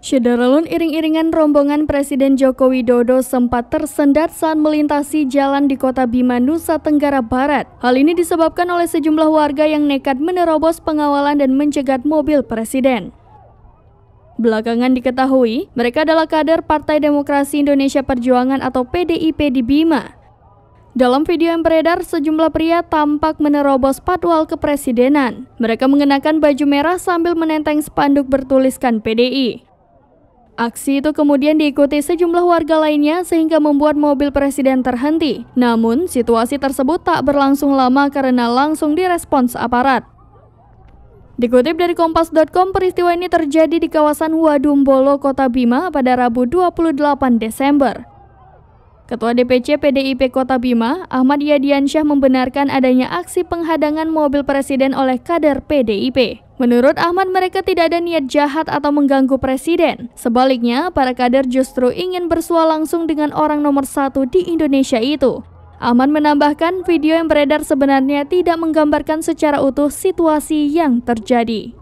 Syederalun iring-iringan rombongan Presiden Joko Widodo sempat tersendat saat melintasi jalan di Kota Bima, Nusa Tenggara Barat. Hal ini disebabkan oleh sejumlah warga yang nekat menerobos pengawalan dan mencegat mobil Presiden. Belakangan diketahui, mereka adalah kader Partai Demokrasi Indonesia Perjuangan atau PDIP di Bima. Dalam video yang beredar, sejumlah pria tampak menerobos patwal kepresidenan. Mereka mengenakan baju merah sambil menenteng spanduk bertuliskan PDI. Aksi itu kemudian diikuti sejumlah warga lainnya sehingga membuat mobil presiden terhenti. Namun, situasi tersebut tak berlangsung lama karena langsung direspons aparat. Dikutip dari Kompas.com, peristiwa ini terjadi di kawasan Wadumbolo, Kota Bima pada Rabu 28 Desember. Ketua DPC PDIP Kota Bima, Ahmad Yadiansyah membenarkan adanya aksi penghadangan mobil presiden oleh kader PDIP. Menurut Ahmad, mereka tidak ada niat jahat atau mengganggu presiden. Sebaliknya, para kader justru ingin bersua langsung dengan orang nomor 1 di Indonesia itu. Ahmad menambahkan, video yang beredar sebenarnya tidak menggambarkan secara utuh situasi yang terjadi.